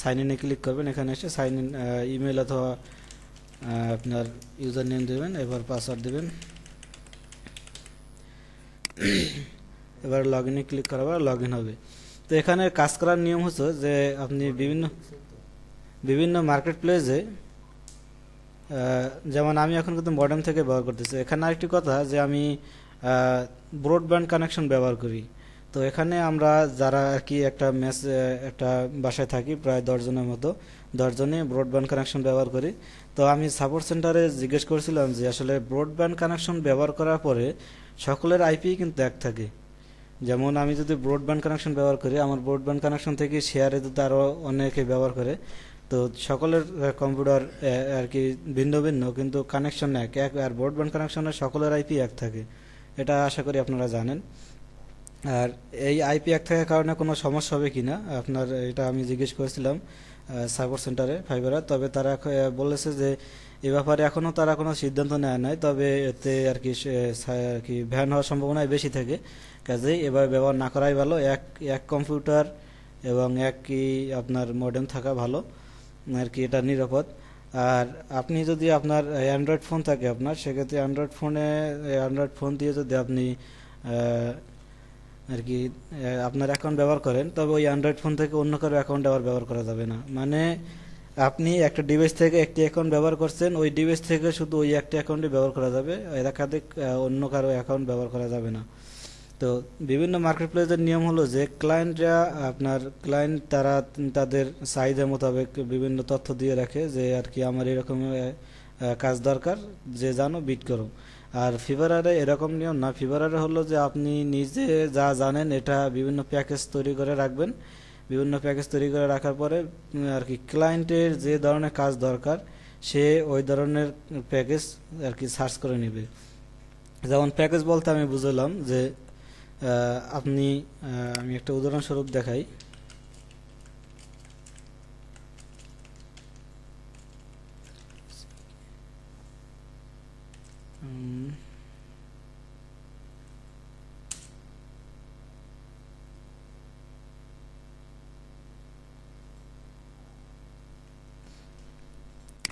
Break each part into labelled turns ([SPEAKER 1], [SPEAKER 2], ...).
[SPEAKER 1] Sign ইনে click করবেন। এখানে এসে সাইন ইন ইমেল অথবা আপনার ইউজার নেম দেবেন, এবার পাসওয়ার্ড দেবেন। এবার লগ ইনে ক্লিক করার লগ ইন হবে। তো এখানে কাজ করার নিয়ম হচ্ছে যে আপনি বিভিন্ন মার্কেট প্লেসে, যেমন আমি এখন কিন্তু মডেম থেকে ব্যবহার করতেছি। এখানে আরেকটি কথা যে আমি ব্রডব্যান্ড কানেকশন ব্যবহার করি। তো এখানে আমরা যারা আর কি একটা বাসায় থাকি প্রায় 10 জনের মতো, 10 জনে ব্রডব্যান্ড কানেকশন ব্যবহার করি। তো আমি সাপোর্ট সেন্টারে জিজ্ঞেস করেছিলাম যে আসলে ব্রডব্যান্ড কানেকশন ব্যবহার করার পরে সকলের আইপি কিন্তু এক থাকে। যেমন আমি যদি ব্রডব্যান্ড কানেকশন ব্যবহার করি, আমার ব্রডব্যান্ড কানেকশন থেকে শেয়ারে যদি আরও অনেকে ব্যবহার করে, তো সকলের কম্পিউটার আর কি ভিন্ন ভিন্ন কিন্তু কানেকশন এক এক, আর ব্রডব্যান্ড কানেকশনের সকলের আইপি এক থাকে। এটা আশা করি আপনারা জানেন। আর এই আইপি এক থাকার কারণে কোনো সমস্যা হবে কিনা আপনার, এটা আমি জিজ্ঞেস করেছিলাম সাপোর্ট সেন্টারে ফাইবারে। তবে তারা বলেছে যে এ ব্যাপারে এখনও তারা কোনো সিদ্ধান্ত নেয় নাই, তবে এতে আর কি আর কি ভ্যান হওয়ার সম্ভাবনাই বেশি থাকে। কাজেই এবার ব্যবহার না করাই ভালো। এক এক কম্পিউটার এবং একই আপনার মডেম থাকা ভালো আর কি, এটা নিরাপদ। আর আপনি যদি আপনার অ্যান্ড্রয়েড ফোন থাকে আপনার, সেক্ষেত্রে অ্যান্ড্রয়েড ফোন দিয়ে যদি আপনি আর কি আপনার অ্যাকাউন্ট ব্যবহার করেন, তবে ওই অ্যান্ড্রয়েড ফোন থেকে অন্য কারো অ্যাকাউন্ট আবার ব্যবহার করা যাবে না। মানে আপনি একটা ডিভাইস থেকে একটি অ্যাকাউন্ট ব্যবহার করছেন, ওই ডিভাইস থেকে শুধু ওই একটা অ্যাকাউন্টই ব্যবহার করা যাবে, একাধিক অন্য কারো অ্যাকাউন্ট ব্যবহার করা যাবে না। তো বিভিন্ন মার্কেট প্লেসের নিয়ম হলো যে ক্লায়েন্ট তারা তাদের চাহিদা মোতাবেক বিভিন্ন তথ্য দিয়ে রাখে যে আর কি আমার এরকম কাজ দরকার, যে জানো বিট করো। আর ফিভারারে এরকম নিয়ম না। ফিভারারে হলো যে আপনি নিজে যা জানেন এটা বিভিন্ন প্যাকেজ তৈরি করে রাখবেন। বিভিন্ন প্যাকেজ তৈরি করে রাখার পরে আর কি ক্লায়েন্টের যে ধরনের কাজ দরকার সে ওই ধরনের প্যাকেজ আর কি সার্চ করে নেবে। যেমন প্যাকেজ বলতে আমি বুঝলাম যে আপনি আমি একটা উদাহরণস্বরূপ দেখাই।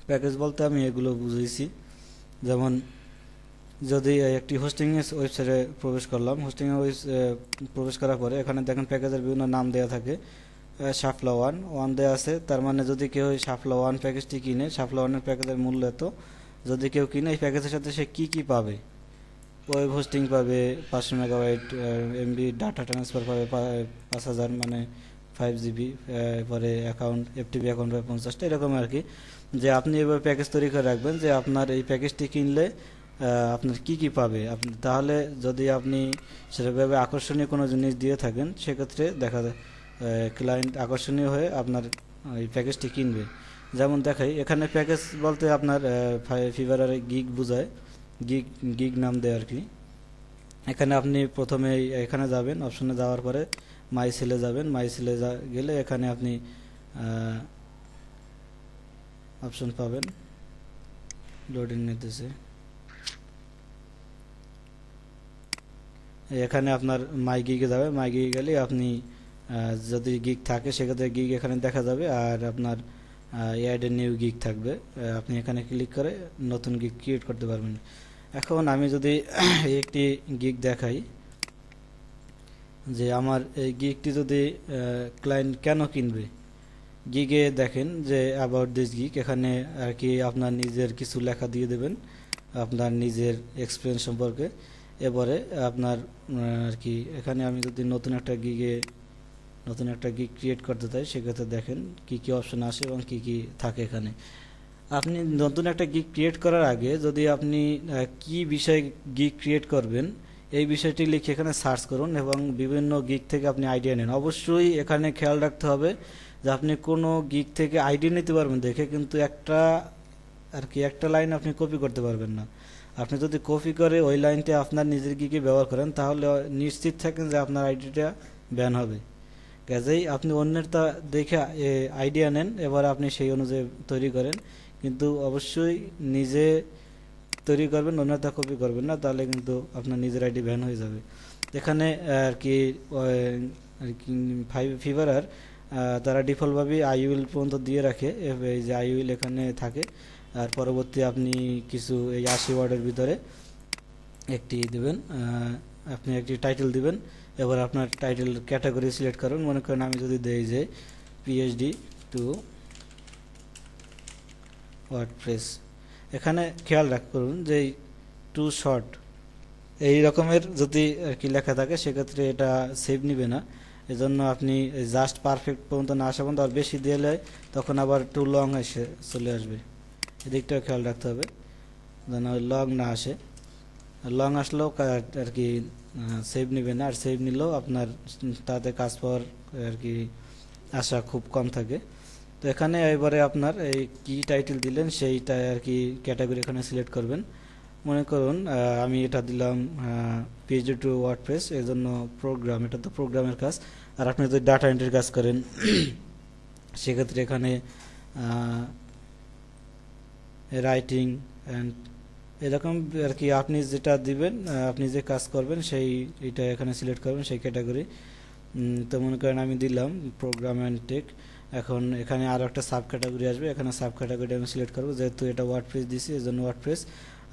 [SPEAKER 1] প্যাকেজ বলতে আমি এগুলো বুঝেছি। যেমন যদি একটি হোস্টিং ওয়েবসাইটে প্রবেশ করলাম, প্রবেশ করার পরে এখানে দেখেন প্যাকেজের বিভিন্ন নাম দেওয়া থাকে। শাফলা ওয়ান দেওয়া আছে, তার মানে যদি কেউ শাফলা ওয়ান প্যাকেজটি কিনে, শাফলা ওয়ানের প্যাকেজের মূল্য এত, যদি কেউ কিনে এই প্যাকেজের সাথে সে কি কি পাবে, ওয়েব হোস্টিং পাবে 500 মেগাবাইট এমবি, ডাটা ট্রান্সফার পাবে 5000 মানে 5 জিবি, পরে এফটিপি অ্যাকাউন্ট পাবে 50টা, এরকম আর কি। যে আপনি এভাবে প্যাকেজ তৈরি করে রাখবেন যে আপনার এই প্যাকেজটি কিনলে আপনার কি কি পাবে। আপনি তাহলে যদি আপনি সেভাবে আকর্ষণীয় কোনো জিনিস দিয়ে থাকেন, সেক্ষেত্রে দেখা যায় ক্লায়েন্ট আকর্ষণীয় হয়ে আপনার এই প্যাকেজটি কিনবে। যেমন দেখাই, এখানে প্যাকেজ বলতে আপনার ফিভারের গিগ বোঝায়, গিগ গিগ নাম দেয় আর কি। এখানে আপনি প্রথমে এখানে যাবেন, অপশনে যাওয়ার পরে মাই সেলে যাবেন। মাই সেলে গেলে এখানে আপনি অপশন পাবেন, লোডিং নিতেছে। এখানে আপনার মাই গিগে যাবে, মাই গিগে গেলে আপনি যদি গিগ থাকে সেক্ষেত্রে গিগ এখানে দেখা যাবে, আর আপনার অ্যাড এ নিউ গিগ থাকবে। আপনি এখানে ক্লিক করে নতুন গিগ ক্রিয়েট করতে পারবেন। এখন আমি যদি একটি গিগ দেখাই যে আমার এই গিগটি যদি ক্লায়েন্ট কেন কিনবে, গিগে দেখেন যে অ্যাবাউট দিস গিগ, এখানে আর কি আপনার নিজের কিছু লেখা দিয়ে দেবেন, আপনার নিজের এক্সপিরিয়েন্স সম্পর্কে। এবারে আপনার আর কি এখানে আমি যদি নতুন একটা গিগ ক্রিয়েট করতে চাই, সেক্ষেত্রে দেখেন কি কি অপশন আসে এবং কি কি থাকে এখানে। আপনি নতুন একটা গিগ ক্রিয়েট করার আগে যদি আপনি কি বিষয়ে গিগ ক্রিয়েট করবেন এই বিষয়টি লিখে এখানে সার্চ করুন এবং বিভিন্ন গিগ থেকে আপনি আইডিয়া নেন। অবশ্যই এখানে খেয়াল রাখতে হবে যে আপনি কোনো গিগ থেকে আইডিয়া নিতে পারবেন দেখে, কিন্তু একটা লাইন আপনি কপি করতে পারবেন না। আপনি যদি কপি করে ওই লাইনটা আপনার নিজের গিগে ব্যবহার করেন, তাহলে নিশ্চিত থাকেন যে আপনার আইডিটা ব্যান হবে। কাজেই আপনি অন্যের তা দেখে আইডিয়া নেন, এবার আপনি সেই অনুযায়ী তৈরি করেন, কিন্তু অবশ্যই নিজে তৈরি করবেন, অন্যের তা কপি করবেন না, তাহলে কিন্তু আপনার নিজের আইডি ব্যান হয়ে যাবে। এখানে আর কি ফিভারার তারা ডিফল্টভাবে আই উইল পর্যন্ত দিয়ে রাখে, এই যে আই উইল এখানে থাকে। আর পরবর্তী আপনি কিছু এই 80 ওয়ার্ডের ভিতরে একটি দিবেন, আপনি একটি টাইটেল দিবেন। এবার আপনার টাইটেল ক্যাটাগরি সিলেক্ট করুন। মনে করেন আমি যদি দেই যে পিএইচডি টু ওয়ার্ডপ্রেস, এখানে খেয়াল করুন যে টু শর্ট এই রকমের যদি আর কি লেখা থাকে সেক্ষেত্রে এটা সেভ নিবে না। এজন্য আপনি জাস্ট পারফেক্ট পর্যন্ত না আসা পর্যন্ত আর বেশি দিলে তখন আবার টু লং এসে চলে আসবে, এদিকটাও খেয়াল রাখতে হবে যেন লং না আসে। লং আসলেও আর কি সেভ নিবে না, আর সেভ নিলেও আপনার তাতে কাজ পাওয়ার আর কি আশা খুব কম থাকে। তো এখানে এবারে আপনার এই কি টাইটেল দিলেন সেইটা আর কি ক্যাটাগরি এখানে সিলেক্ট করবেন। মনে করুন আমি এটা দিলাম পিএইচডি টু ওয়ার্ডপ্রেস, এর জন্য প্রোগ্রাম, এটা তো প্রোগ্রামের কাজ। আর আপনি যদি ডাটা এন্ট্রির কাজ করেন সেক্ষেত্রে এখানে রাইটিং অ্যান্ড এরকম আর কি আপনি যেটা দিবেন, আপনি যে কাজ করবেন সেই এটা এখানে সিলেক্ট করবেন সেই ক্যাটাগরি। তো মনে করেন আমি দিলাম প্রোগ্রাম অ্যান্ড টেক। এখন এখানে আরও একটা সাব ক্যাটাগরি আসবে, এখানে সাব ক্যাটাগরি আমি সিলেক্ট করবো, যেহেতু এটা ওয়ার্ডপ্রেস দিছি এর জন্য ওয়ার্ডপ্রেস।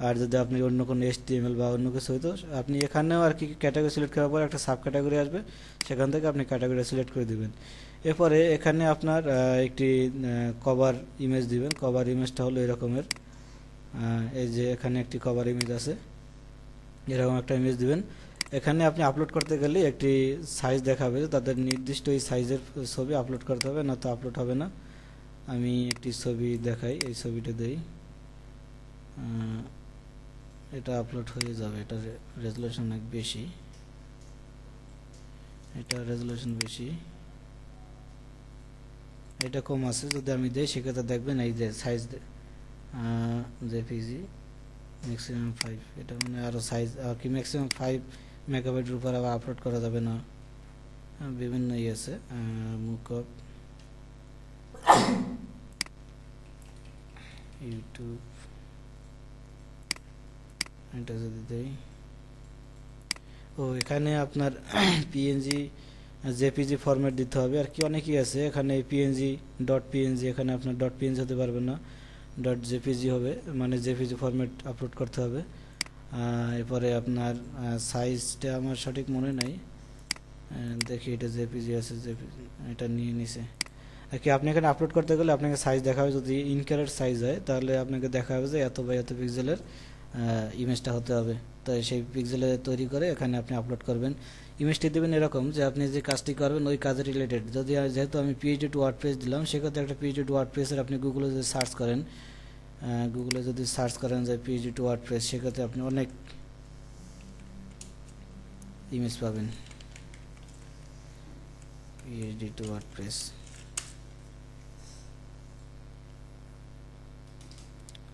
[SPEAKER 1] আর যদি আপনি অন্য কোনো HTML বা অন্য কিছু হইতো, আপনি এখানেও আর কি ক্যাটাগরি সিলেক্ট করার পর একটা সাব ক্যাটাগরি আসবে, সেখান থেকে আপনি ক্যাটাগরি সিলেক্ট করে দিবেন। এরপরে এখানে আপনার একটি কভার ইমেজ দিবেন। কভার ইমেজটা হলো এরকমের, এই যে এখানে একটি কভার ইমেজ আছে, এরকম একটা ইমেজ দিবেন। এখানে আপনি আপলোড করতে গেলে একটি সাইজ দেখাবে, তাদের নির্দিষ্ট এই সাইজের ছবি আপলোড করতে হবে, না তো আপলোড হবে না। আমি একটি ছবি দেখাই, এই ছবিটা দেই, এটা আপলোড হয়ে যাবে। এটা রেজুলেশন অনেক বেশি, এটা রেজুলেশন বেশি, এটা কম আছে। যদি আমি দেই সেক্ষেত্রে দেখবেন এই যে সাইজ জেপিজি ম্যাক্সিমাম 5, এটা মানে আরও সাইজ আর কি ম্যাক্সিমাম 5 মেগাবাইটের উপর আবার আপলোড করা যাবে না, বিভিন্ন ইয়ে আছে। মুকআপ ইউটিউব, এটা যদি দেই, ও এখানে আপনার পিএনজি জেপিজি ফরম্যাট দিতে হবে। আর কি অনেকই আছে এখানে পিএনজি ডট পিএনজি, এখানে আপনার ডট পিএনজি হতে পারবে না, ডট জেপিজি হবে, মানে জেপিজি ফরম্যাট আপলোড করতে হবে। এরপরে আপনার সাইজটা আমার সঠিক মনে নাই, দেখি এটা জেপিজি আছে, জেপিজি এটা নিয়ে নিছে আর কি। আপনি এখানে আপলোড করতে গেলে আপনাকে সাইজ দেখাবে, যদি ইনক্যারেক্ট সাইজ হয় তাহলে আপনাকে দেখা হবে যে এত বাই এত পিক্সেলের ইমেজটা হতে হবে। তো সেই পিক্সেলে তৈরি করে এখানে আপনি আপলোড করবেন। ইমেজটি দেবেন এরকম যে আপনি যে কাজটি করবেন ওই কাজের রিলেটেড। যদি যেহেতু আমি পিএইচডি টু ওয়ার্ডপ্রেস দিলাম, সেক্ষেত্রে একটা পিএইচডি টু ওয়ার্ডপ্রেসের আপনি গুগলে যদি সার্চ করেন, গুগলে যদি সার্চ করেন যে পিএইচডি টু ওয়ার্ডপ্রেস, সেক্ষেত্রে আপনি অনেক ইমেজ পাবেন। পিএইচডি টু ওয়ার্ডপ্রেস,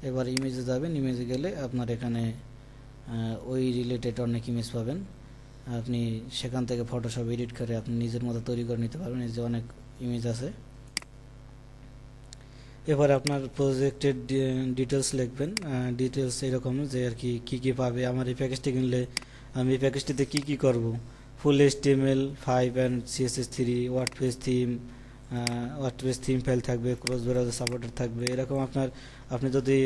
[SPEAKER 1] এবার ইমেজে যাবেন, ইমেজে গেলে আপনার এখানে ওই রিলেটেড অনেক ইমেজ পাবেন। আপনি সেখান থেকে ফটোশপ এডিট করে আপনি নিজের মতো তৈরি করে নিতে পারবেন। এই যে অনেক ইমেজ আছে। এবার আপনার প্রজেক্টের ডিটেলস লিখবেন। ডিটেলস এরকম যে আর কি কী কী পাবে। আমার এই প্যাকেজটি কিনলে আমি এই প্যাকেজটিতে কী কী করব, ফুল HTML5 and CSS3, WordPress theme file থাকবে, ক্রস ব্রাউজার সাপোর্টেড থাকবে, এরকম আপনার। আপনি যদি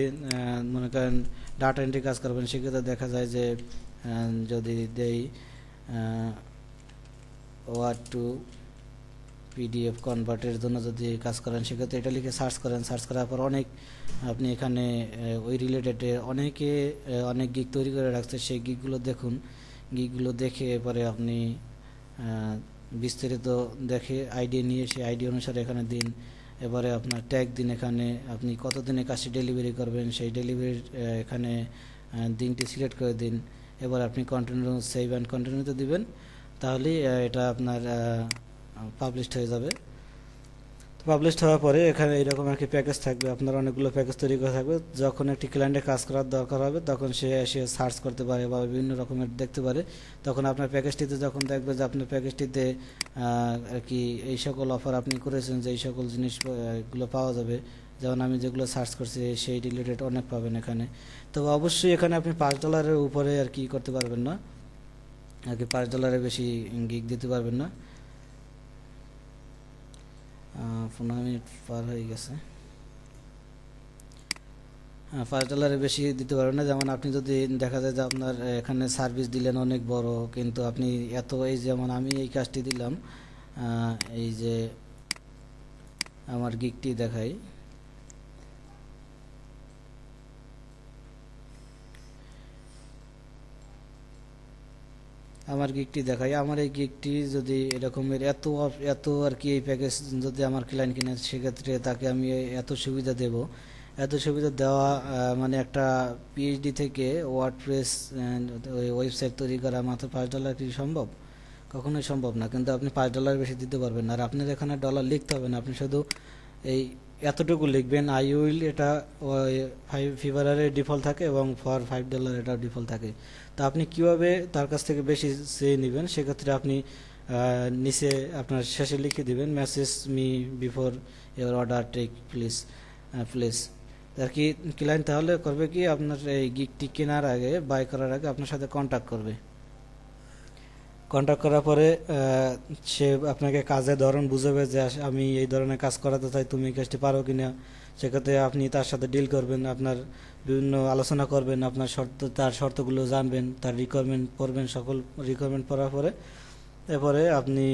[SPEAKER 1] মনে করেন ডাটা এন্ট্রি কাজ করবেন, সেক্ষেত্রে দেখা যায় যে যদি দেই ওয়ার্ড টু PDF কনভার্টের জন্য যদি কাজ করেন, সেক্ষেত্রে এটা লিখে সার্চ করেন। সার্চ করার পর অনেক আপনি এখানে ওই রিলেটেড অনেকে অনেক গিগ তৈরি করে রাখছে, সেই গিগগুলো দেখুন। গিগগুলো দেখে এরপরে আপনি বিস্তারিত দেখে আইডি নিয়ে সেই আইডি অনুসারে এখানে দিন। এবারে আপনার ট্যাগ দিন, এখানে আপনি কতদিনে কাজটি ডেলিভারি করবেন সেই ডেলিভারির এখানে দিনটি সিলেক্ট করে দিন। এবার আপনি কন্টিনিউ, সেভ অ্যান্ড কন্টিনিউতে দিবেন, তাহলেই এটা আপনার পাবলিশড হয়ে যাবে। পাবলিশড হওয়ার পরে এখানে এরকম একটি প্যাকেজ থাকবে, আপনার অনেকগুলো প্যাকেজ তৈরি করা থাকবে। যখন একটি ক্লায়েন্টে কাজ করার দরকার হবে তখন সে এসে সার্চ করতে পারে বা বিভিন্ন রকমের দেখতে পারে। তখন আপনার প্যাকেজটিতে যখন দেখবে যে আপনার প্যাকেজটিতে আর কি এই সকল অফার আপনি করেছেন, যে এই সকল জিনিসগুলো পাওয়া যাবে, যেমন আমি যেগুলো সার্চ করছি সেই রিলেটেড অনেক পাবেন এখানে। তবে অবশ্যই এখানে আপনি $5 উপরে আর কি করতে পারবেন না, আর কি $5 বেশি গিগ দিতে পারবেন না। 15 মিনিট পার হয়ে গেছে। $5 বেশি দিতে পারবেন না। যেমন আপনি যদি দেখা যায় যে আপনার এখানে সার্ভিস দিলেন অনেক বড়, কিন্তু আপনি এত, এই যেমন আমি এই কাজটি দিলাম, এই যে আমার গিগটি দেখাই, আমার এই গিগটি যদি এরকমের এত এত আর কি, এই প্যাকেজ যদি আমার ক্লায়েন্ট কিনে, সেক্ষেত্রে তাকে আমি এত সুবিধা দেব। এত সুবিধা দেওয়া মানে একটা পিএইচডি থেকে ওয়ার্ডপ্রেস ওয়েবসাইট তৈরি করা মাত্র $5 কি সম্ভব? কখনোই সম্ভব না। কিন্তু আপনি $5 বেশি দিতে পারবেন না। আর আপনার এখানে ডলার লিখতে হবে না, আপনি শুধু এই এতটুকু লিখবেন, আই উইল, এটা ফিভারের ডিফল্ট থাকে এবং ফর $5 এটাও ডিফল্ট থাকে। তা আপনি কিভাবে তার কাছ থেকে বেশি চেয়ে নেবেন, সেক্ষেত্রে আপনি নিচে আপনার শেষে লিখে দিবেন, message me before your order take please please. আর কি ক্লায়েন্ট তাহলে করবে কি, আপনার এই গিগটি কেনার আগে, বাই করার আগে আপনার সাথে কন্ট্যাক্ট করবে। কন্ট্যাক্ট করার পরে সে আপনাকে কাজের ধরন বুঝাবে যে আমি এই ধরনের কাজ করাতে চাই, তুমি এই কাজটি পারো কিনা। সেক্ষেত্রে আপনি তার সাথে ডিল করবেন, আপনার বিভিন্ন আলোচনা করবেন, আপনার তার শর্তগুলো জানবেন, তার রিকোয়ারমেন্ট পড়বেন, সকল রিকোয়ারমেন্ট পড়ার পরে এরপরে আপনি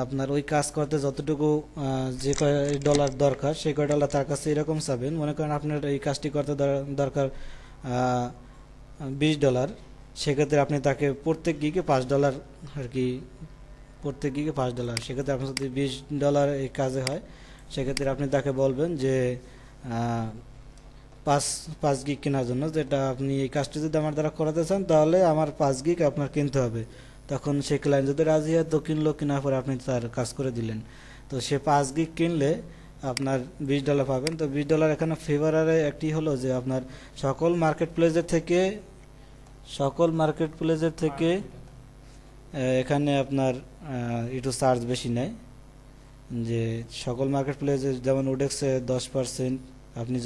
[SPEAKER 1] আপনার ওই কাজ করতে যতটুকু যে কয় ডলার দরকার, সেই কয় ডলার তার কাছে এরকম চাবেন। মনে করেন আপনার এই কাজটি করতে দরকার $20, সেক্ষেত্রে আপনি তাকে প্রত্যেক গিগে $5 আর কি, প্রত্যেক গিগে $5। সেক্ষেত্রে আপনার যদি $20 এই কাজে হয়, সেক্ষেত্রে আপনি তাকে বলবেন যে পাঁচ পাঁচ গিগ কেনার জন্য, যেটা আপনি এই কাজটি যদি আমার দ্বারা করাতে চান তাহলে আমার 5 গিগ আপনার কিনতে হবে। তখন সে ক্লায়েন্ট যদি রাজি হয় তো কিনলো, কেনার পরে আপনি তার কাজ করে দিলেন। তো সে 5 গিগ কিনলে আপনার $20 পাবেন। তো $20 এখানে ফেভারে একটি হলো যে আপনার সকল মার্কেট প্লেসের থেকে এখানে আপনার একটু চার্জ বেশি নেয়। যে সকল মার্কেট প্লেসে যেমন ওডেক্সে 10%, আপনি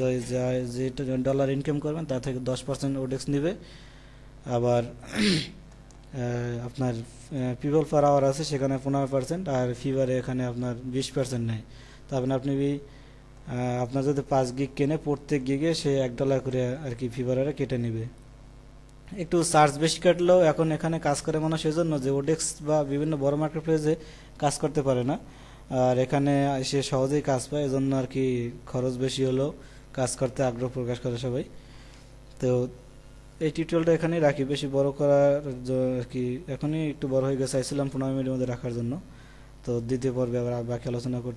[SPEAKER 1] যে ডলার ইনকাম করবেন তার থেকে 10% ওডেক্স নেবে। আবার আপনার পিপল পার আওয়ার আছে, সেখানে 15%, আর ফিভারে এখানে আপনার 20% নেয়। তারপরে আপনি আপনার যদি 5 গিগ কেনে, প্রত্যেক গিগে সে $1 করে আর কি ফিভারে কেটে নেবে। একটু চার্জ বেশি কাটলেও এখন এখানে কাজ করে মানুষ সেজন্য যে ওডেক্স বা বিভিন্ন বড় মার্কেট প্লেসে কাজ করতে পারে না, আর এখানে সে সহজেই কাজ পায়, এজন্য আর কি খরচ বেশি হলেও কাজ করতে আগ্রহ প্রকাশ করে সবাই। তো এই টিউটোরিয়ালটা এখানেই রাখি, বেশি বড় করার আর কি এখনই একটু বড় হয়ে গেছে, চাইছিলাম 15 মিনিটের মধ্যে রাখার জন্য। তো দ্বিতীয় পর্বে আবার বাকি আলোচনা করতে